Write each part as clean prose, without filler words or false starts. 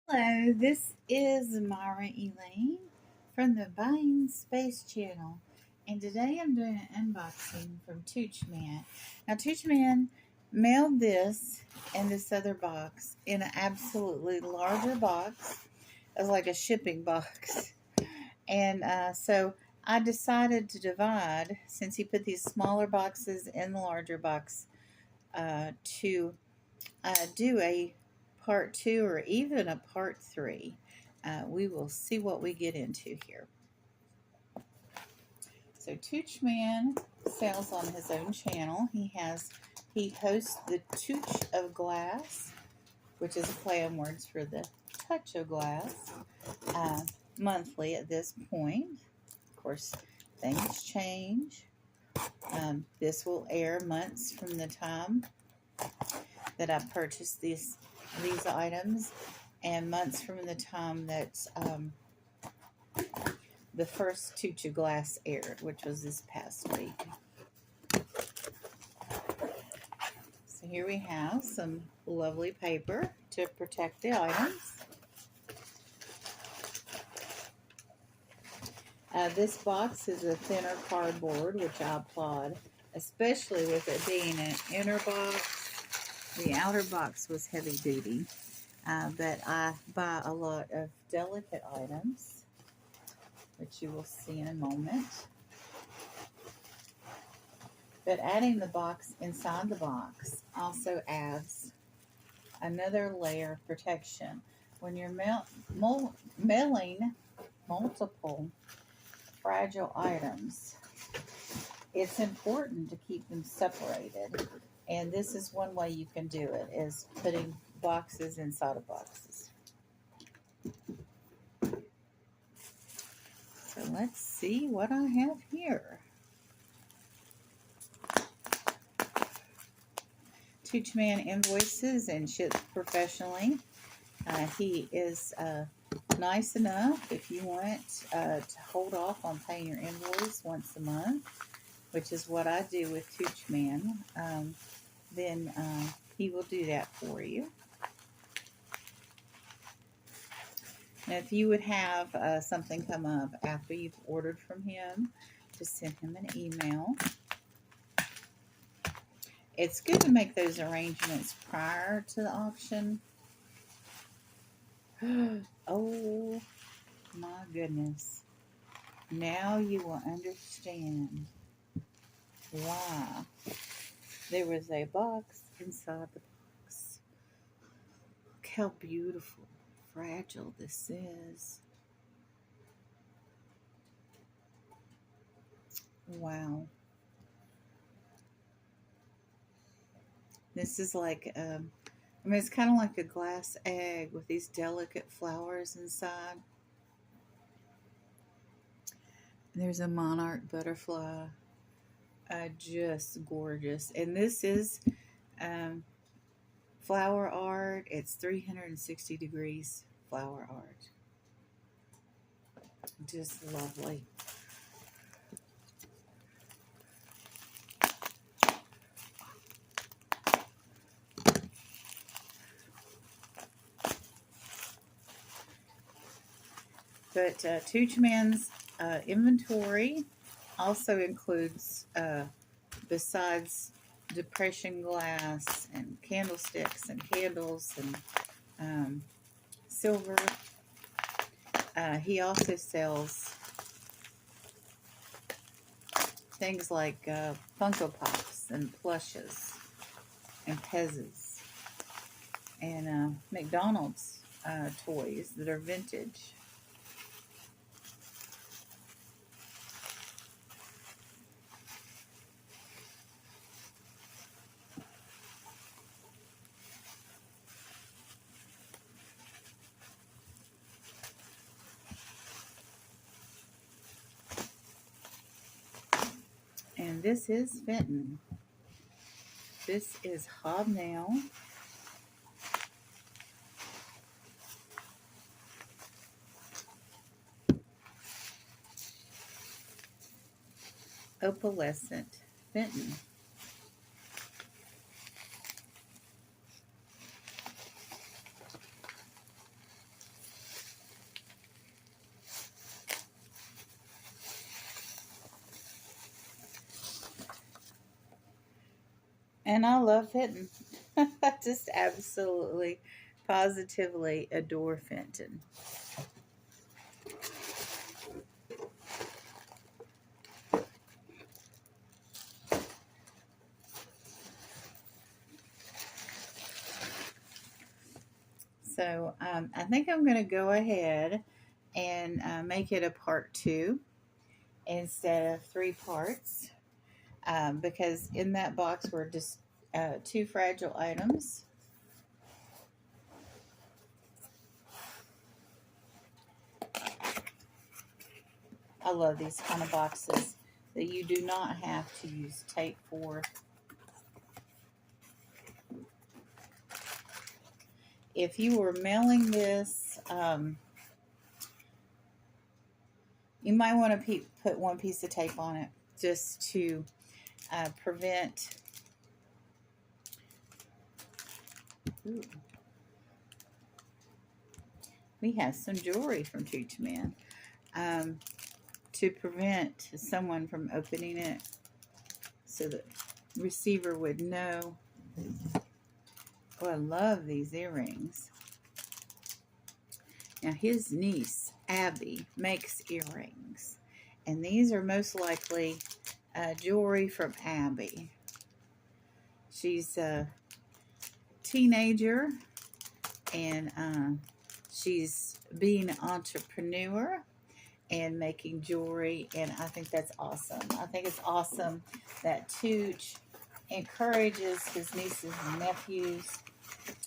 Hello, this is Myra Elaine from the Buying Space Channel, and today I'm doing an unboxing from Toochman. Now, Toochman mailed this and this other box in an absolutely larger box. It was like a shipping box, and so I decided to divide since he put these smaller boxes in the larger box to do a part two or even a part three. We will see what we get into here. So Toochman sells on his own channel. He hosts the Tooch of Glass, which is a play on words for the touch of glass, uh, monthly at this point. Of course, things change. This will air months from the time that I purchased these items, and months from the time that the first Tooch of Glass aired, which was this past week. So here we have some lovely paper to protect the items. This box is a thinner cardboard, which I applaud, especially with it being an inner box. The outer box was heavy duty, but I buy a lot of delicate items, which you will see in a moment. But adding the box inside the box also adds another layer of protection. When you're mailing multiple fragile items, it's important to keep them separated. And this is one way you can do it, is putting boxes inside of boxes. So let's see what I have here. Toochman invoices and ships professionally. He is nice enough if you want to hold off on paying your invoice once a month, which is what I do with Toochman. Then he will do that for you. Now, if you would have something come up after you've ordered from him, just send him an email. It's good to make those arrangements prior to the auction. Oh my goodness. Now you will understand why there was a box inside the box. Look how beautiful, fragile this is. Wow. This is like, it's kind of like a glass egg with these delicate flowers inside. There's a monarch butterfly. Just gorgeous. And this is flower art. It's 360 degrees flower art. Just lovely. But Toochman's inventory also includes, besides depression glass and candlesticks and candles and silver, he also sells things like Funko Pops and plushes and Pezzas and McDonald's toys that are vintage. And this is Fenton. This is Hobnail. Opalescent Fenton. And I love Fenton. I just absolutely, positively adore Fenton. So I think I'm going to go ahead and make it a part 2 instead of 3 parts, because in that box were just 2 fragile items. I love these kind of boxes that you do not have to use tape for. If you were mailing this, you might want to put 1 piece of tape on it just to prevent. Ooh. We have some jewelry from Toochman, to prevent someone from opening it, so the receiver would know. Oh, I love these earrings. Now, his niece, Abby, makes earrings. And these are most likely jewelry from Abby. She's a teenager, and she's being an entrepreneur and making jewelry, and I think that's awesome. I think it's awesome that Tooch encourages his nieces and nephews.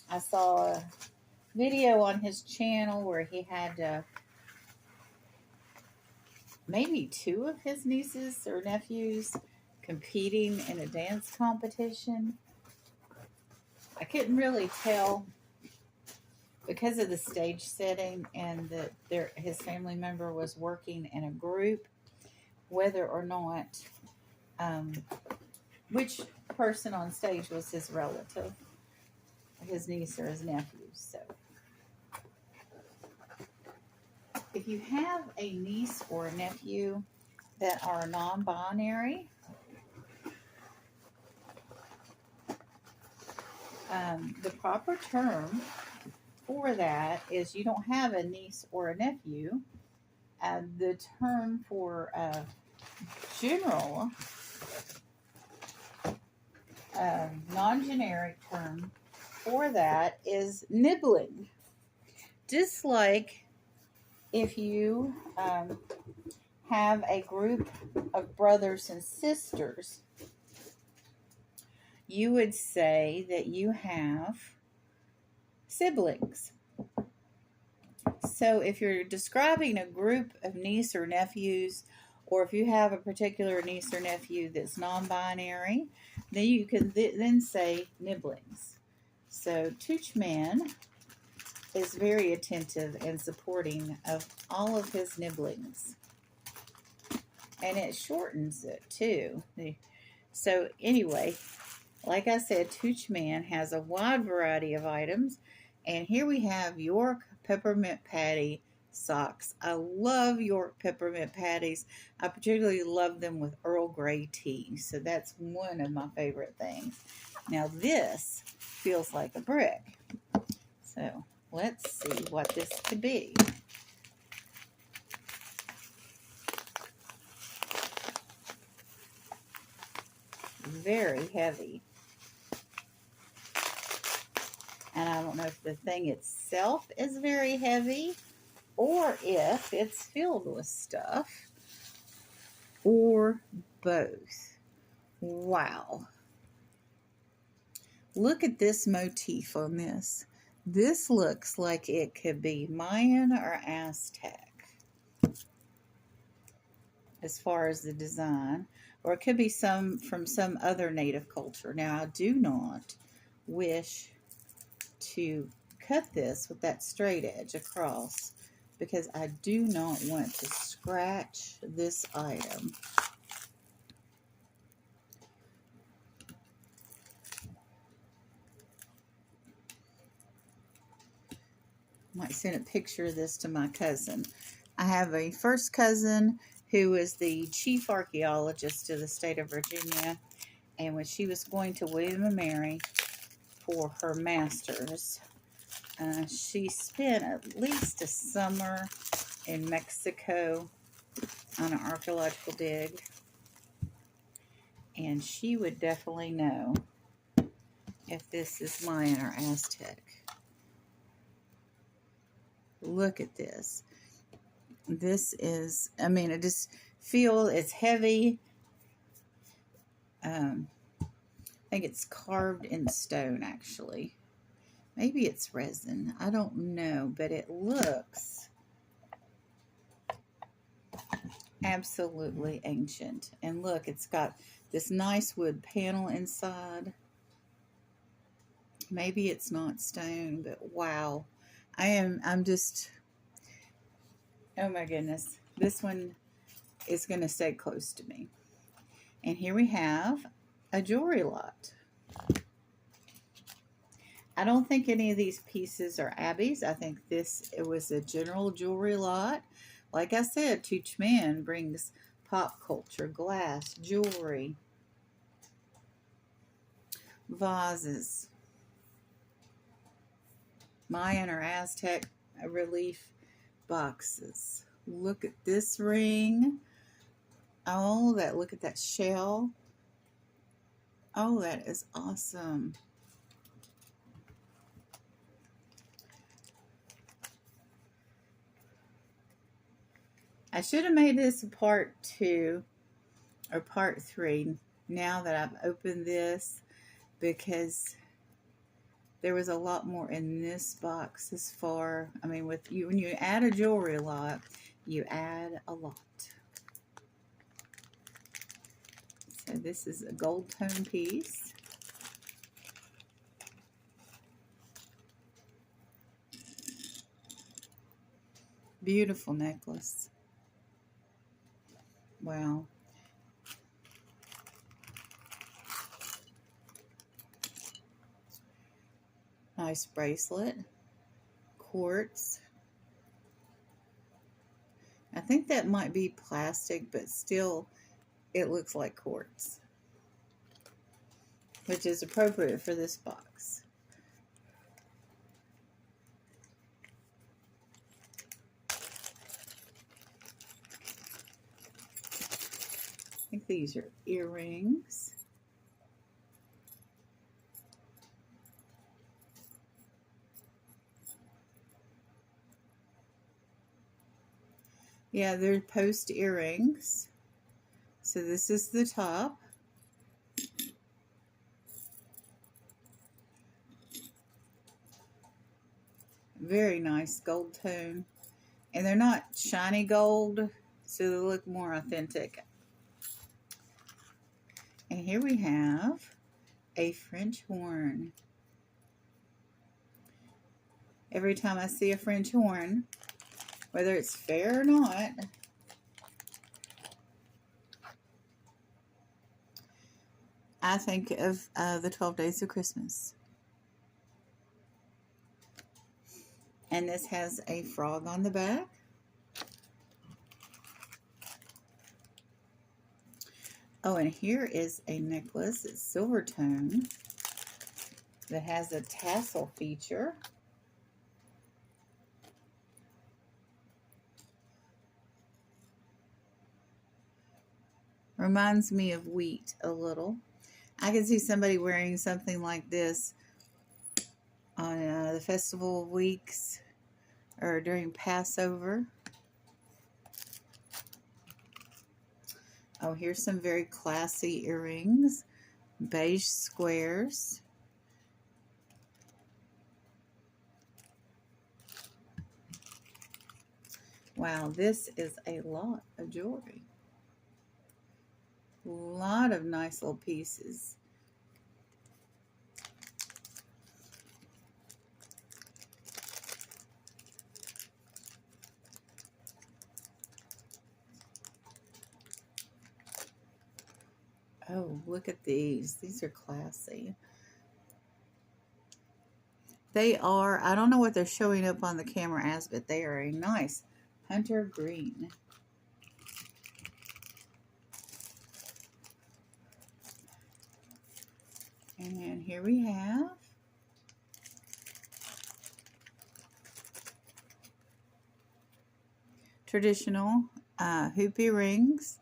I saw a video on his channel where he had maybe 2 of his nieces or nephews competing in a dance competition. I couldn't really tell because of the stage setting and that his family member was working in a group, whether or not which person on stage was his relative, his niece or his nephew. So if you have a niece or a nephew that are non-binary, the proper term for that is you don't have a niece or a nephew. The term for general, non-generic term for that is nibbling. Just like if you have a group of brothers and sisters, you would say that you have siblings. So if you're describing a group of niece or nephews, or if you have a particular niece or nephew that's non-binary, then you can then say nibblings. So Toochman is very attentive and supporting of all of his nibblings. And it shortens it too. So anyway, like I said, Toochman has a wide variety of items. And here we have York Peppermint Patty socks. I love York Peppermint Patties. I particularly love them with Earl Grey tea. So that's one of my favorite things. Now this feels like a brick. So let's see what this could be. Very heavy. And I don't know if the thing itself is very heavy or if it's filled with stuff or both. Wow. Look at this motif on this. This looks like it could be Mayan or Aztec as far as the design, or it could be some from some other native culture. Now, I do not wish to cut this with that straight edge across because I do not want to scratch this item. Might send a picture of this to my cousin. I have a first cousin who is the chief archaeologist of the state of Virginia, And when she was going to William & Mary for her master's, she spent at least a summer in Mexico on an archaeological dig. And she would definitely know if this is Mayan or Aztec. Look at this. This is, I mean, I just feel it's heavy. I think it's carved in stone, actually. Maybe it's resin. I don't know, but it looks absolutely ancient. And look, it's got this nice wood panel inside. Maybe it's not stone, but wow. I'm just, oh my goodness. This one is going to stay close to me. And here we have a jewelry lot. I don't think any of these pieces are Abby's. I think it was a general jewelry lot. Like I said, Toochman brings pop culture, glass, jewelry, vases, Mayan or Aztec relief boxes. Look at this ring. Oh, look at that shell. Oh, that is awesome. I should have made this a part 2 or part 3 now that I've opened this, because there was a lot more in this box as far, I mean, with you, when you add a jewelry lot, you add a lot. So this is a gold tone piece. Beautiful necklace. Wow. Nice bracelet. Quartz. I think that might be plastic, but still it looks like quartz, which is appropriate for this box. I think these are earrings. Yeah, they're post earrings. So this is the top. Very nice gold tone. And they're not shiny gold, so they look more authentic. And here we have a French horn. Every time I see a French horn, whether it's fair or not, I think of the 12 Days of Christmas. And this has a frog on the back. Oh, and here is a necklace. It's silver tone that has a tassel feature. Reminds me of wheat a little. I can see somebody wearing something like this on the Festival of Weeks or during Passover. Oh, here's some very classy earrings. Beige squares. Wow, this is a lot of jewelry. A lot of nice little pieces. Oh, look at these. These are classy. They are, I don't know what they're showing up on the camera as, but they are a nice hunter green. And here we have traditional hoopy rings.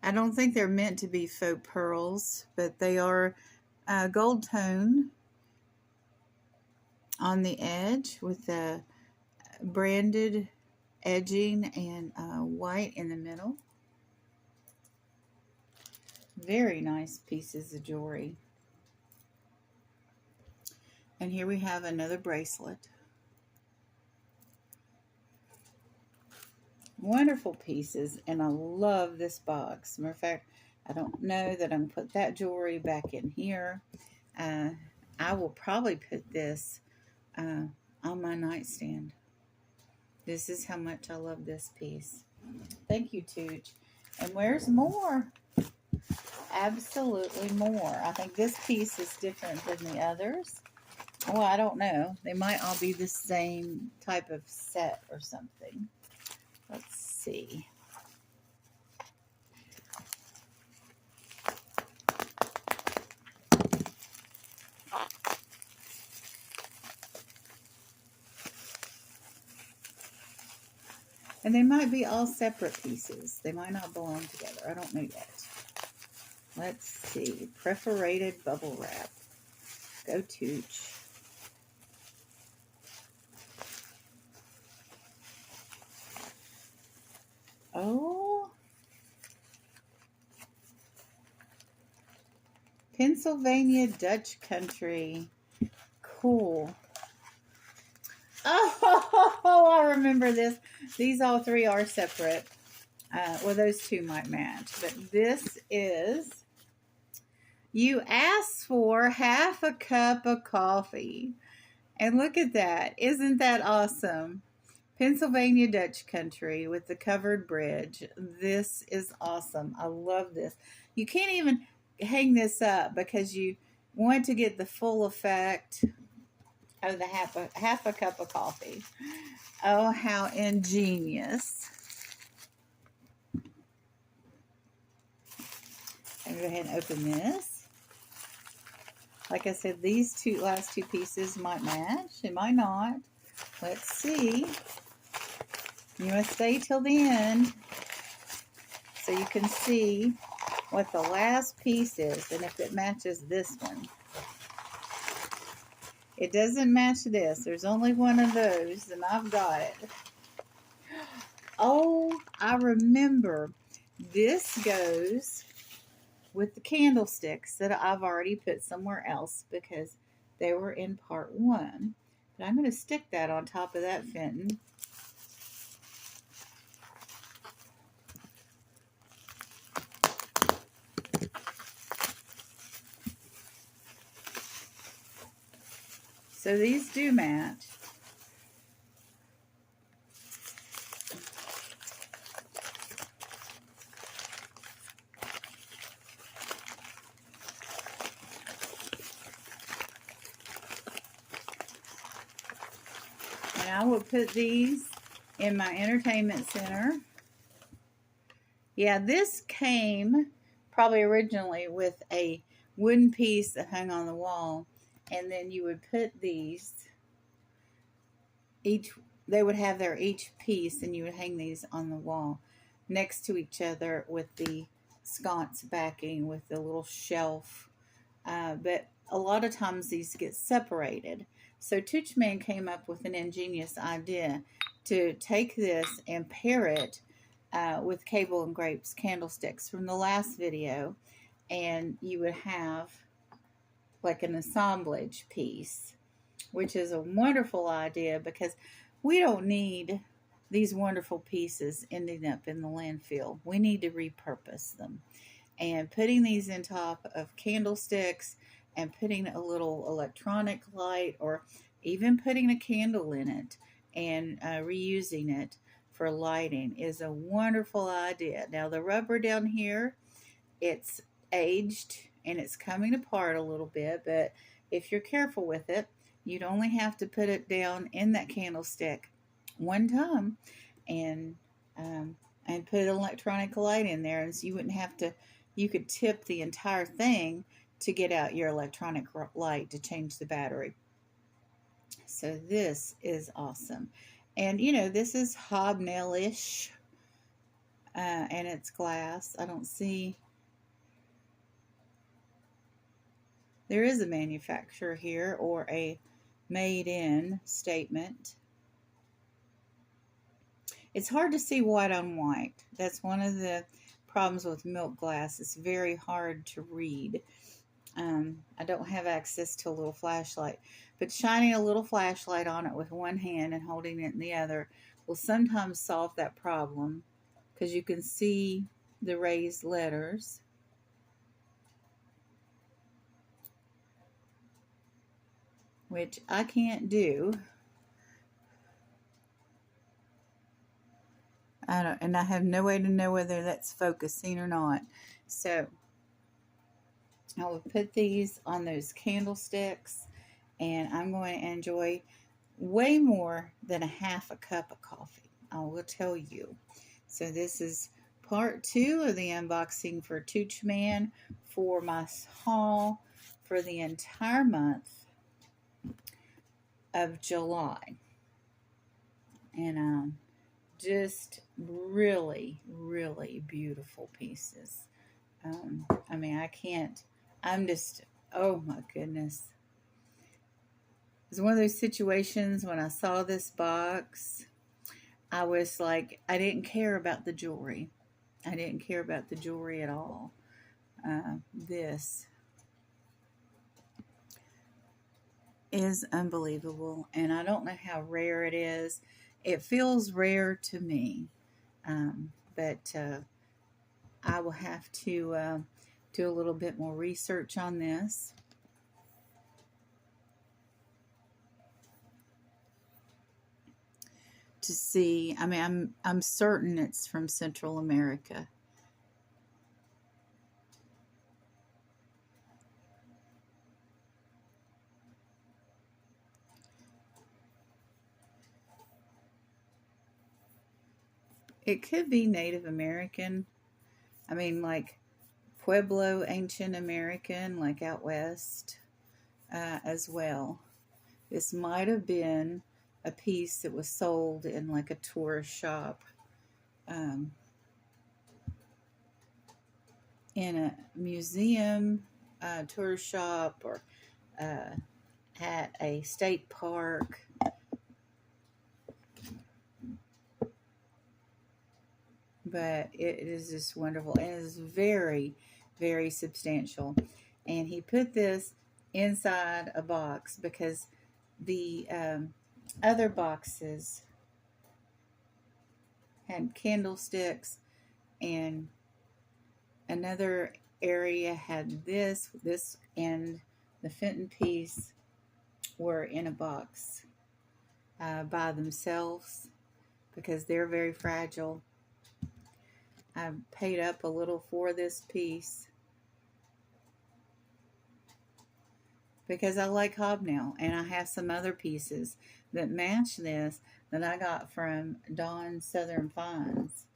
I don't think they're meant to be faux pearls, but they are gold tone on the edge with the branded edging and white in the middle. Very nice pieces of jewelry. And here we have another bracelet. Wonderful pieces, and I love this box. Matter of fact, I don't know that I'm put that jewelry back in here. I will probably put this on my nightstand. This is how much I love this piece. Thank you, Tooch. And where's more? Absolutely more. I think this piece is different than the others. Well, I don't know. They might all be the same type of set or something. Let's see. And they might be all separate pieces. They might not belong together. I don't know yet. Let's see. Perforated bubble wrap. Go Tooch. Oh. Pennsylvania Dutch Country. Cool. Oh, I remember this. These all three are separate. Well, those two might match. But this is, you asked for half a cup of coffee. And look at that. Isn't that awesome? Pennsylvania Dutch Country with the covered bridge. This is awesome. I love this. You can't even hang this up because you want to get the full effect of the half a cup of coffee. Oh, how ingenious. I'm going to go ahead and open this. Like I said, these last two pieces might match. It might not. Let's see. You must stay till the end so you can see what the last piece is and if it matches this one. It doesn't match this. There's only one of those, and I've got it. Oh, I remember. This goes with the candlesticks that I've already put somewhere else because they were in part 1. But I'm going to stick that on top of that Fenton. So these do match. And I will put these in my entertainment center. Yeah, this came probably originally with a wooden piece that hung on the wall. And then you would put these, they would have their each piece, and you would hang these on the wall next to each other with the sconce backing with the little shelf. But a lot of times these get separated. So Toochman came up with an ingenious idea to take this and pair it with Cable and Grapes candlesticks from the last video. And you would have like an assemblage piece, which is a wonderful idea because we don't need these wonderful pieces ending up in the landfill. We need to repurpose them. And putting these in top of candlesticks and putting a little electronic light or even putting a candle in it and reusing it for lighting is a wonderful idea. Now the rubber down here, it's aged and it's coming apart a little bit, but if you're careful with it, you'd only have to put it down in that candlestick one time and put an electronic light in there, and so you wouldn't have to you could tip the entire thing to get out your electronic light to change the battery. So this is awesome. And you know, this is hobnail-ish, and it's glass. I don't see, there is a manufacturer here or a made in statement. It's hard to see white on white. That's one of the problems with milk glass. It's very hard to read. I don't have access to a little flashlight, but shining a little flashlight on it with one hand and holding it in the other will sometimes solve that problem, because you can see the raised letters. Which I can't do. And I have no way to know whether that's focusing or not. So I will put these on those candlesticks, and I'm going to enjoy way more than a half a cup of coffee, I will tell you. So this is part 2 of the unboxing for Toochman for my haul for the entire month of July. And just really, really beautiful pieces. I mean, I can't, I'm just, oh my goodness. It's one of those situations when I saw this box, I was like, I didn't care about the jewelry. I didn't care about the jewelry at all. This is unbelievable, and I don't know how rare it is. It feels rare to me, but I will have to do a little bit more research on this. To see, I mean, I'm certain it's from Central America. It could be Native American. I mean, like Pueblo Ancient American, like out west, as well. This might have been a piece that was sold in like a tourist shop, in a museum, tourist shop, or at a state park. But it is just wonderful, and it is very, very substantial. And he put this inside a box because the other boxes had candlesticks, and another area had this and the Fenton piece were in a box by themselves because they're very fragile. I paid up a little for this piece because I like hobnail, and I have some other pieces that match this that I got from Dawn Southern Finds.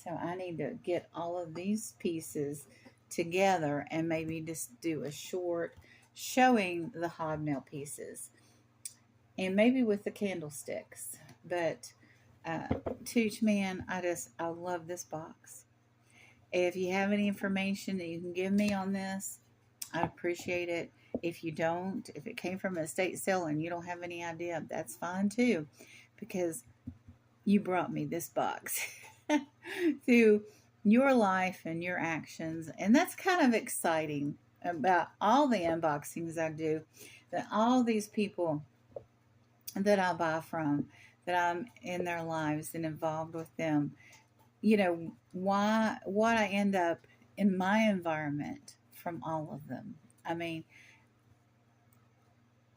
So I need to get all of these pieces together and maybe just do a short showing the hobnail pieces, and maybe with the candlesticks. But Toochman, I love this box. If you have any information that you can give me on this, I appreciate it. If you don't, if it came from an estate sale and you don't have any idea, that's fine too, because you brought me this box through your life and your actions. And that's kind of exciting about all the unboxings I do, that all these people that I buy from, that I'm in their lives and involved with them, you know, what I end up in my environment from all of them. I mean,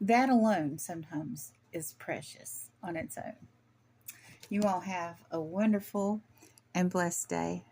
that alone sometimes is precious on its own. You all have a wonderful and blessed day.